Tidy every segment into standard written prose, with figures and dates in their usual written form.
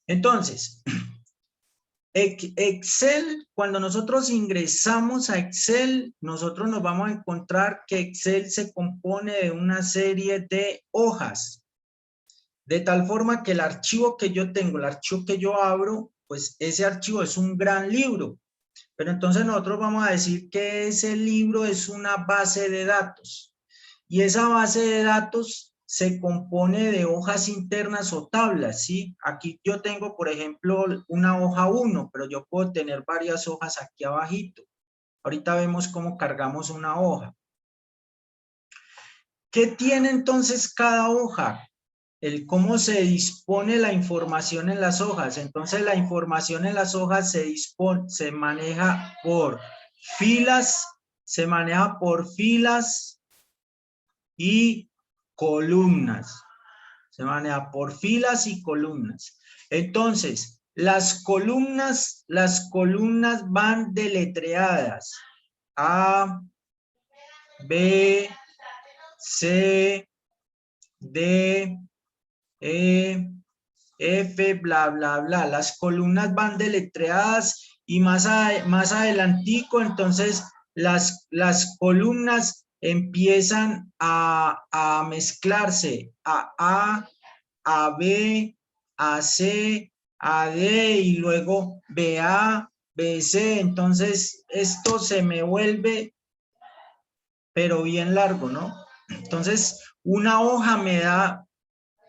Entonces, Excel, cuando nosotros ingresamos a Excel, nosotros nos vamos a encontrar que Excel se compone de una serie de hojas. De tal forma que el archivo que yo tengo, el archivo que yo abro, pues ese archivo es un gran libro. Pero entonces nosotros vamos a decir que ese libro es una base de datos. Y esa base de datos se compone de hojas internas o tablas, ¿sí? Aquí yo tengo, por ejemplo, una hoja 1, pero yo puedo tener varias hojas aquí abajito. Ahorita vemos cómo cargamos una hoja. ¿Qué tiene entonces cada hoja? El cómo se dispone la información en las hojas. Entonces la información en las hojas se maneja por filas, y columnas. Se maneja por filas y columnas. Entonces, las columnas van deletreadas. A, B, C, D, E, F, bla, bla, bla. Las columnas van deletreadas y más adelantico, entonces las columnas empiezan a mezclarse a B, a C, a D y luego BA, BC. Entonces esto se me vuelve pero bien largo, ¿no? Entonces una hoja me da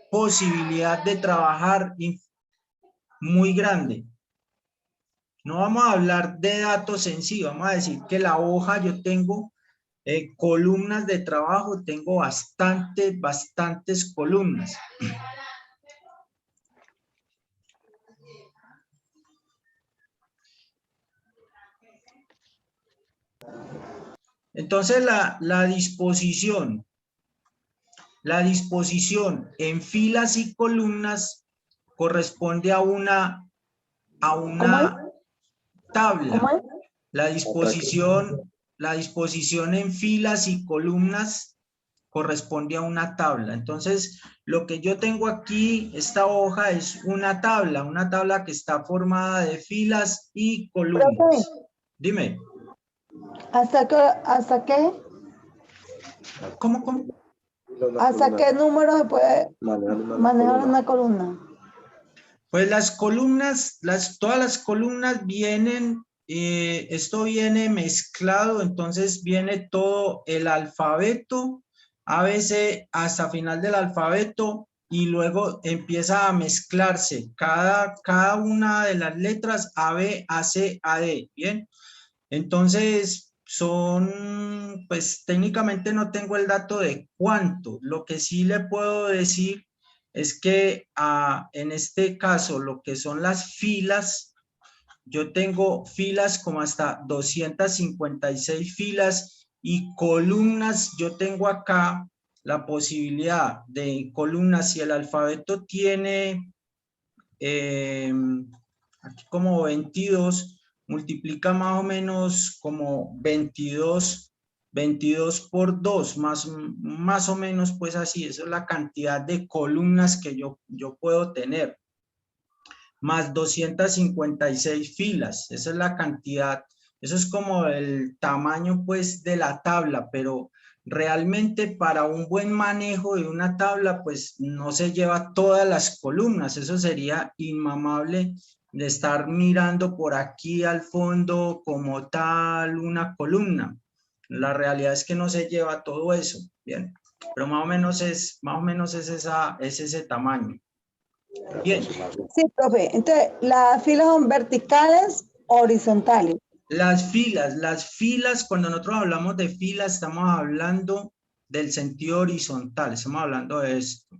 posibilidad de trabajar muy grande. No vamos a hablar de datos en sí, vamos a decir que la hoja yo tengo columnas de trabajo, tengo bastantes columnas. Entonces la disposición en filas y columnas corresponde a una tabla. ¿Cómo es? La disposición en filas y columnas corresponde a una tabla. Entonces, lo que yo tengo aquí, esta hoja es una tabla que está formada de filas y columnas. Profe, Dime. ¿hasta qué? ¿Cómo? ¿Hasta qué número se puede manejar una columna? Pues las columnas, todas las columnas vienen, esto viene mezclado, entonces viene todo el alfabeto, a veces hasta final del alfabeto, y luego empieza a mezclarse cada una de las letras A, B, A, C, A, D, ¿bien? Entonces pues técnicamente no tengo el dato de cuánto, lo que sí le puedo decir es que en este caso lo que son las filas, yo tengo filas como hasta 256 filas y columnas, yo tengo acá la posibilidad de columnas. Si el alfabeto tiene aquí como 22, multiplica más o menos como 22 por 2, más o menos pues así, esa es la cantidad de columnas que yo puedo tener, más 256 filas, esa es la cantidad, eso es como el tamaño pues de la tabla, pero realmente para un buen manejo de una tabla pues no se lleva todas las columnas, eso sería inmamable de estar mirando por aquí al fondo como tal una columna. La realidad es que no se lleva todo eso, bien, pero más o menos es ese tamaño. Bien. Sí, profe. Entonces, ¿las filas son verticales o horizontales? Las filas, cuando nosotros hablamos de filas, estamos hablando del sentido horizontal, estamos hablando de esto.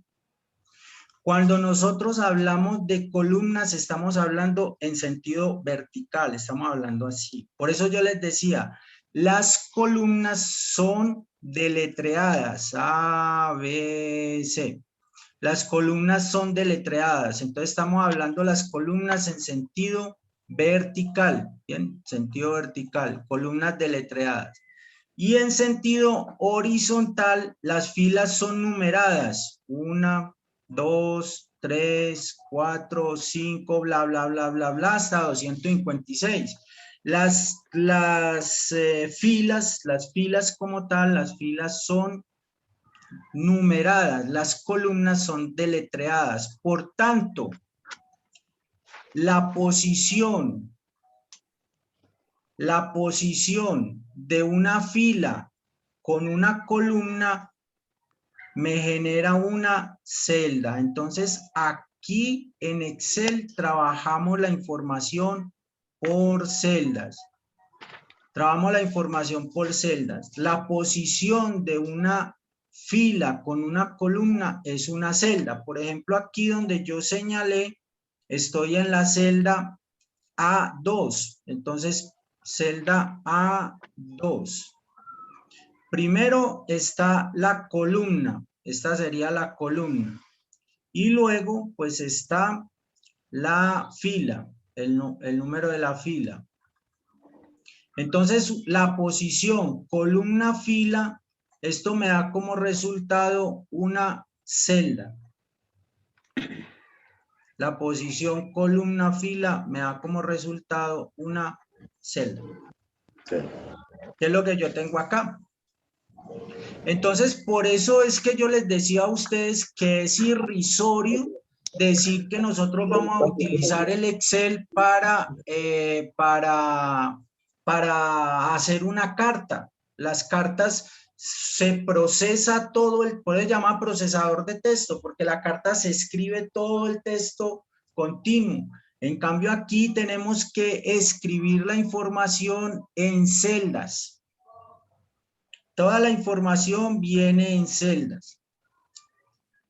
Cuando nosotros hablamos de columnas, estamos hablando en sentido vertical, estamos hablando así. Por eso yo les decía, las columnas son deletreadas, A, B, C. Las columnas son deletreadas, entonces estamos hablando de las columnas en sentido vertical, ¿bien? Sentido vertical, columnas deletreadas. Y en sentido horizontal, las filas son numeradas, 1, 2, 3, 4, 5, bla, bla, bla, bla, bla, hasta 256. Las filas como tal, las filas son numeradas, las columnas son deletreadas. Por tanto, la posición de una fila con una columna me genera una celda. Entonces, aquí en Excel trabajamos la información por celdas. Trabajamos la información por celdas. La posición de una fila con una columna es una celda. Por ejemplo, aquí donde yo señalé, estoy en la celda A2. Entonces, celda A2. Primero está la columna. Esta sería la columna. Y luego, pues está la fila, el número de la fila. Entonces, la posición columna-fila, esto me da como resultado una celda. La posición columna-fila me da como resultado una celda. ¿Qué es lo que yo tengo acá? Entonces, por eso es que yo les decía a ustedes que es irrisorio decir que nosotros vamos a utilizar el Excel para hacer una carta. Las cartas se procesa todo, puede llamar procesador de texto, porque la carta se escribe todo el texto continuo. En cambio, aquí tenemos que escribir la información en celdas. Toda la información viene en celdas.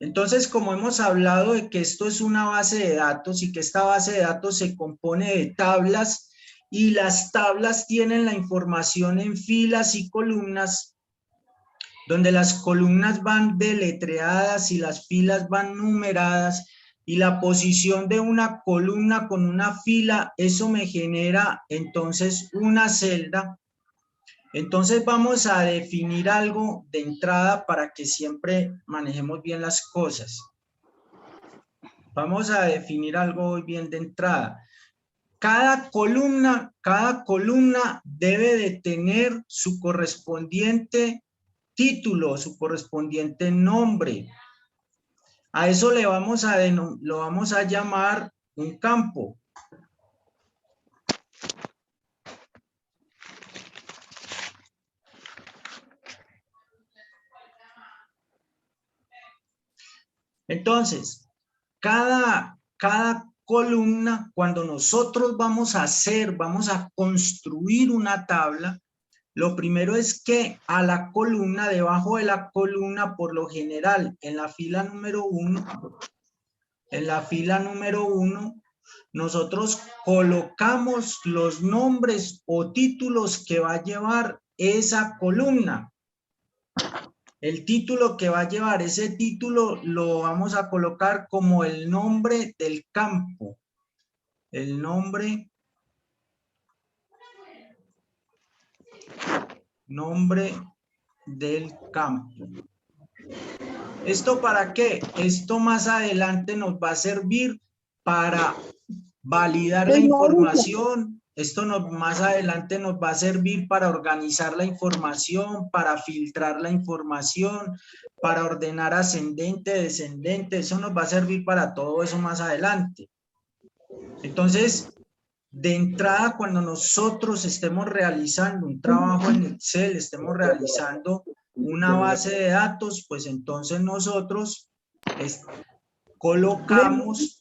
Entonces, como hemos hablado de que esto es una base de datos y que esta base de datos se compone de tablas y las tablas tienen la información en filas y columnas, donde las columnas van deletreadas y las filas van numeradas, y la posición de una columna con una fila, eso me genera entonces una celda. Entonces vamos a definir algo de entrada para que siempre manejemos bien las cosas. Vamos a definir algo bien de entrada. Cada columna debe de tener su correspondiente título, su correspondiente nombre. A eso lo vamos a llamar un campo. Entonces, cada columna, cuando nosotros vamos a construir una tabla, lo primero es que a la columna, debajo de la columna, por lo general, en la fila número 1, nosotros colocamos los nombres o títulos que va a llevar esa columna. El título que va a llevar ese título lo vamos a colocar como el nombre del campo. El nombre del campo. ¿Esto para qué? Esto más adelante nos va a servir para validar la información. Esto más adelante nos va a servir para organizar la información, para filtrar la información, para ordenar ascendente, descendente. Eso nos va a servir para todo eso más adelante. Entonces, de entrada, cuando nosotros estemos realizando un trabajo en Excel, estemos realizando una base de datos, pues entonces nosotros colocamos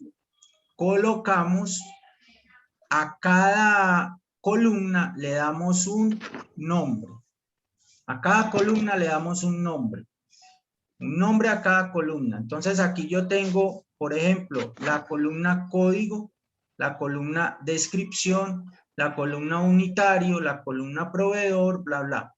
a cada columna, le damos un nombre. A cada columna le damos un nombre. Un nombre a cada columna. Entonces aquí yo tengo, por ejemplo, la columna código, la columna descripción, la columna unitario, la columna proveedor, bla, bla.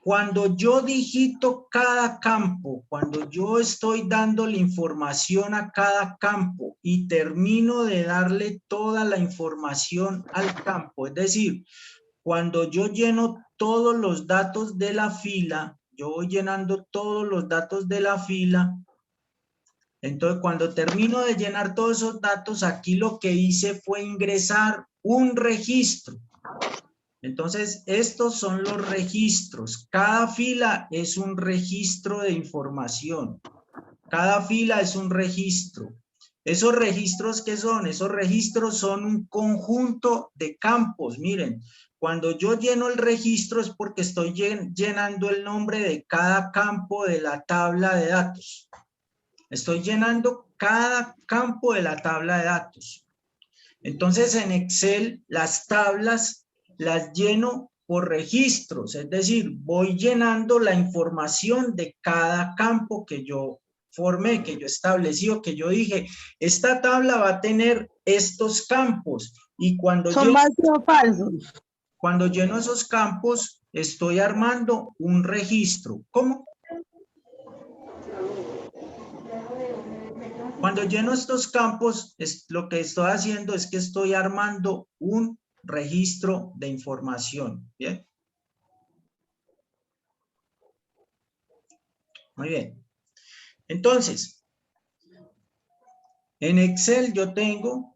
Cuando yo digito cada campo, cuando yo estoy dando la información a cada campo y termino de darle toda la información al campo, es decir, cuando yo lleno todos los datos de la fila, yo voy llenando todos los datos de la fila, Entonces, cuando termino de llenar todos esos datos, aquí lo que hice fue ingresar un registro. Entonces, estos son los registros. Cada fila es un registro de información. Cada fila es un registro. ¿Esos registros qué son? Esos registros son un conjunto de campos. Miren, cuando yo lleno el registro es porque estoy llenando el nombre de cada campo de la tabla de datos. Estoy llenando cada campo de la tabla de datos. Entonces, en Excel, las tablas las lleno por registros, es decir, voy llenando la información de cada campo que yo formé, que yo establecí o que yo dije, esta tabla va a tener estos campos. Y Son vacíos falsos. cuando lleno esos campos, estoy armando un registro. ¿Cómo? Cuando lleno estos campos, lo que estoy haciendo es que estoy armando un registro de información. ¿Bien? Muy bien. Entonces, en Excel yo tengo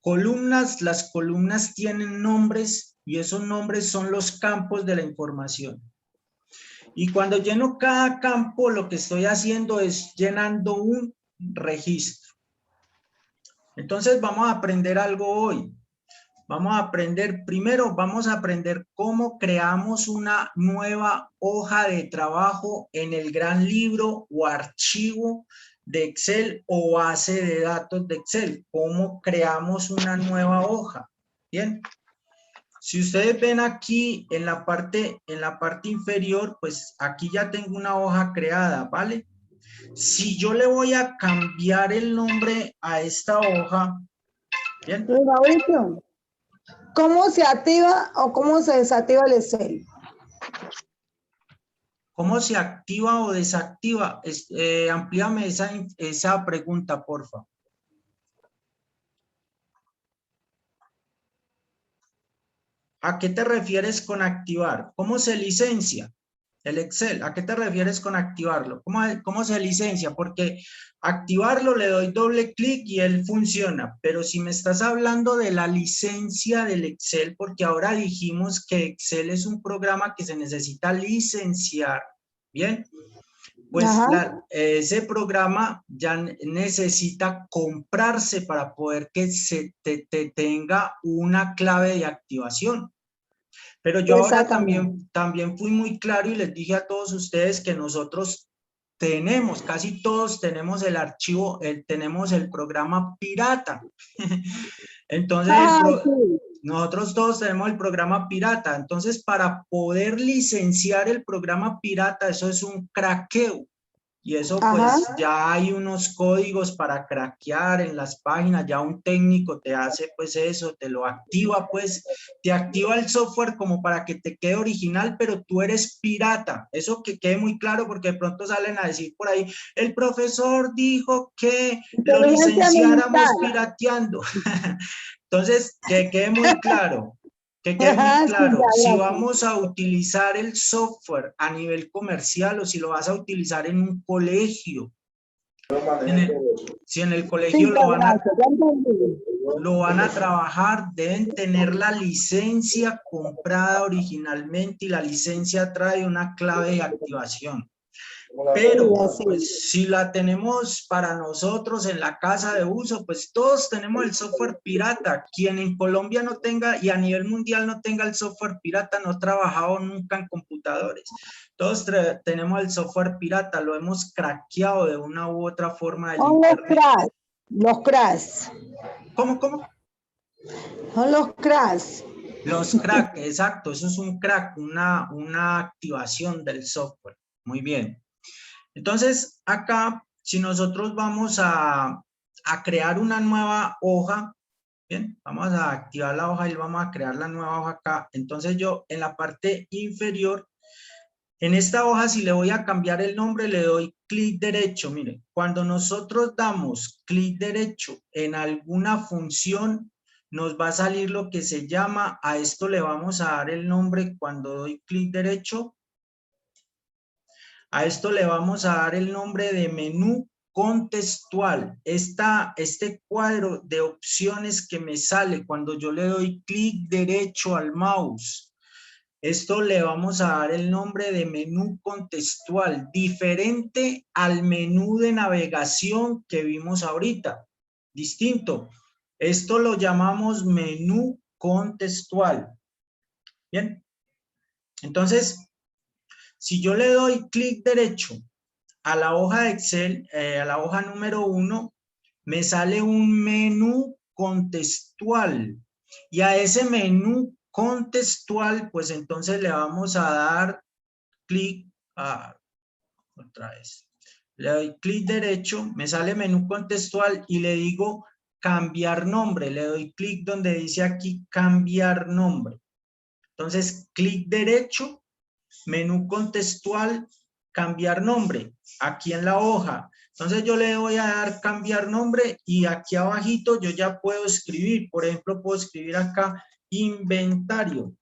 columnas. Las columnas tienen nombres y esos nombres son los campos de la información. Y cuando lleno cada campo, lo que estoy haciendo es llenando un registro. Entonces vamos a aprender algo hoy. Primero vamos a aprender cómo creamos una nueva hoja de trabajo en el gran libro o archivo de Excel o base de datos de Excel. Cómo creamos una nueva hoja. Bien. Si ustedes ven aquí en la parte inferior, pues aquí ya tengo una hoja creada, ¿vale? Si yo le voy a cambiar el nombre a esta hoja, ¿bien? Mauricio, ¿cómo se activa o cómo se desactiva el Excel? ¿Cómo se activa o desactiva? Amplíame esa pregunta, por favor. ¿A qué te refieres con activar? ¿Cómo se licencia el Excel? ¿A qué te refieres con activarlo? ¿Cómo se licencia? Porque activarlo le doy doble clic y él funciona. Pero si me estás hablando de la licencia del Excel, porque ahora dijimos que Excel es un programa que se necesita licenciar, ¿bien? Pues ese programa ya necesita comprarse para poder que te tenga una clave de activación. Pero yo ahora también fui muy claro y les dije a todos ustedes que nosotros casi todos tenemos el archivo, tenemos el programa pirata. Entonces, nosotros todos tenemos el programa pirata. Entonces, para poder licenciar el programa pirata, eso es un craqueo. Y eso pues ya hay unos códigos para craquear en las páginas, ya un técnico te hace pues eso, te lo activa pues, te activa el software como para que te quede original, pero tú eres pirata. Eso que quede muy claro porque de pronto salen a decir por ahí, el profesor dijo que lo licenciáramos pirateando. Entonces, que quede muy claro. Que quede muy claro, si vamos a utilizar el software a nivel comercial o si lo vas a utilizar en un colegio, si en el colegio lo van a trabajar, deben tener la licencia comprada originalmente y la licencia trae una clave de activación. Pero pues, si la tenemos para nosotros en la casa de uso, pues todos tenemos el software pirata. Quien en Colombia no tenga y a nivel mundial no tenga el software pirata no ha trabajado nunca en computadores. Todos tenemos el software pirata, lo hemos craqueado de una u otra forma del internet. Los crash. ¿Cómo? Son los crash. Los crack, exacto, eso es un crack, una activación del software. Muy bien. Entonces, acá, si nosotros vamos a crear una nueva hoja, bien, vamos a activar la hoja y vamos a crear la nueva hoja acá. Entonces yo en la parte inferior, en esta hoja, si le voy a cambiar el nombre, le doy clic derecho. Miren, cuando nosotros damos clic derecho en alguna función, nos va a salir lo que se llama, a esto le vamos a dar el nombre cuando doy clic derecho. A esto le vamos a dar el nombre de menú contextual. Este cuadro de opciones que me sale cuando yo le doy clic derecho al mouse, esto le vamos a dar el nombre de menú contextual, diferente al menú de navegación que vimos ahorita. Distinto. Esto lo llamamos menú contextual. Bien. Entonces, si yo le doy clic derecho a la hoja de Excel, a la hoja número 1, me sale un menú contextual. Y a ese menú contextual, pues entonces le vamos a dar clic, otra vez. Le doy clic derecho, me sale menú contextual y le digo cambiar nombre. Le doy clic donde dice aquí cambiar nombre. Entonces, clic derecho, menú contextual, cambiar nombre, aquí en la hoja. Entonces yo le voy a dar cambiar nombre y aquí abajito yo ya puedo escribir. Por ejemplo, puedo escribir acá inventario.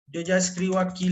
Yo ya escribo aquí